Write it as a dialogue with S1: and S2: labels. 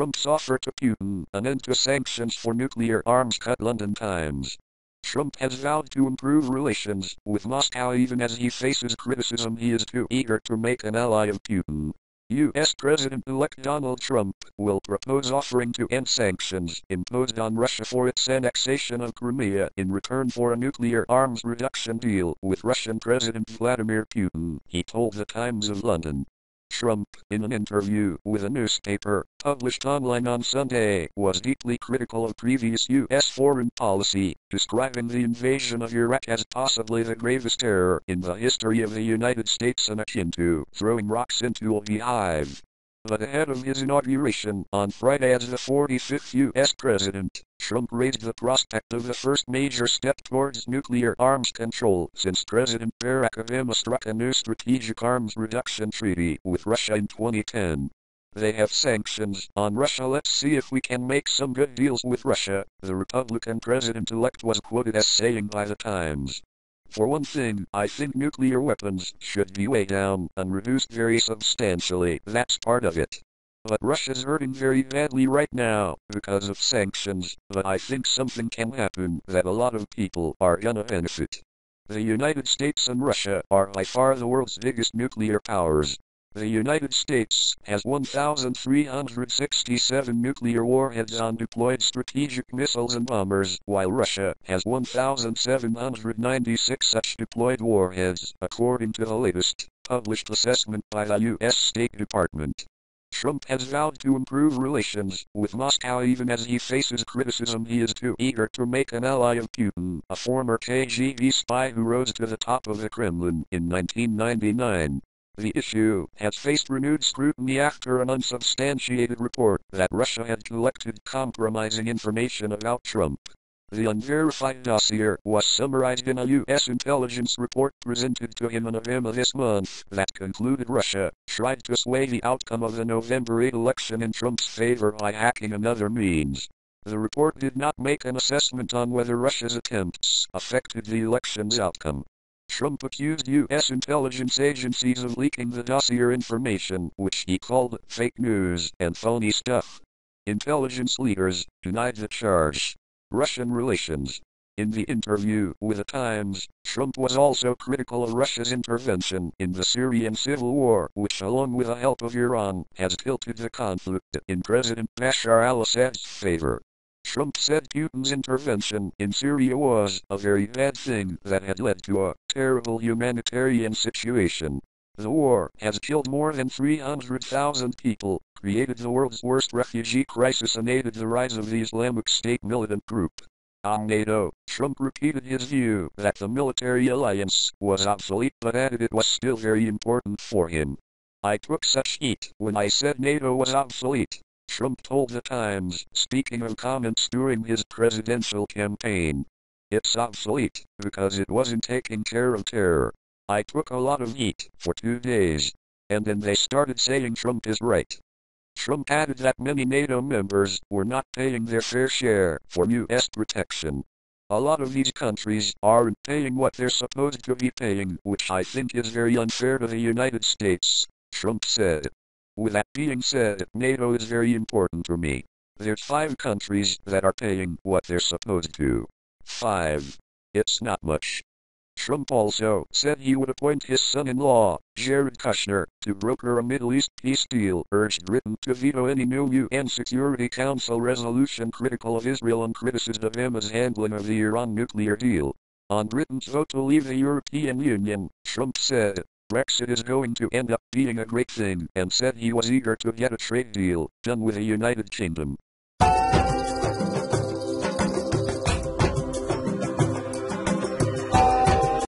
S1: Trump's offer to Putin, an end to sanctions for nuclear arms cut. London Times. Trump has vowed to improve relations with Moscow even as he faces criticism he is too eager to make an ally of Putin. U.S. President-elect Donald Trump will propose offering to end sanctions imposed on Russia for its annexation of Crimea in return for a nuclear arms reduction deal with Russian President Vladimir Putin, he told the Times of London. Trump, in an interview with a newspaper published online on Sunday, was deeply critical of previous U.S. foreign policy, describing the invasion of Iraq as possibly the gravest error in the history of the United States and akin to throwing rocks into a beehive. But ahead of his inauguration on Friday as the 45th U.S. president, Trump raised the prospect of the first major step towards nuclear arms control since President Barack Obama struck a new strategic arms reduction treaty with Russia in 2010. They have sanctions on Russia. Let's see if we can make some good deals with Russia, the Republican president-elect was quoted as saying by the Times. For one thing, I think nuclear weapons should be way down and reduced very substantially. That's part of it. But Russia's hurting very badly right now because of sanctions, but I think something can happen that a lot of people are gonna benefit. The United States and Russia are by far the world's biggest nuclear powers. The United States has 1,367 nuclear warheads on deployed strategic missiles and bombers, while Russia has 1,796 such deployed warheads, according to the latest, published assessment by the U.S. State Department. Trump has vowed to improve relations with Moscow even as he faces criticism he is too eager to make an ally of Putin, a former KGB spy who rose to the top of the Kremlin in 1999. The issue has faced renewed scrutiny after an unsubstantiated report that Russia had collected compromising information about Trump. The unverified dossier was summarized in a U.S. intelligence report presented to him in November this month that concluded Russia tried to sway the outcome of the November 8 election in Trump's favor by hacking and other means. The report did not make an assessment on whether Russia's attempts affected the election's outcome. Trump accused U.S. intelligence agencies of leaking the dossier information, which he called fake news and phony stuff. Intelligence leaders denied the charge. Russian relations. In the interview with the Times, Trump was also critical of Russia's intervention in the Syrian civil war, which along with the help of Iran, has tilted the conflict in President Bashar al-Assad's favor. Trump said Putin's intervention in Syria was a very bad thing that had led to a terrible humanitarian situation. The war has killed more than 300,000 people, created the world's worst refugee crisis and aided the rise of the Islamic State militant group. On NATO, Trump repeated his view that the military alliance was obsolete but added it was still very important for him. I took such heat when I said NATO was obsolete, Trump told the Times, speaking of comments during his presidential campaign. It's obsolete because it wasn't taking care of terror. I took a lot of heat for 2 days, and then they started saying Trump is right. Trump added that many NATO members were not paying their fair share for U.S. protection. A lot of these countries aren't paying what they're supposed to be paying, which I think is very unfair to the United States, Trump said. With that being said, NATO is very important to me. There's 5 countries that are paying what they're supposed to. 5. It's not much. Trump also said he would appoint his son-in-law, Jared Kushner, to broker a Middle East peace deal, urged Britain to veto any new UN Security Council resolution critical of Israel and criticized Obama's handling of the Iran nuclear deal. On Britain's vote to leave the European Union, Trump said, Brexit is going to end up being a great thing, and said he was eager to get a trade deal done with the United Kingdom.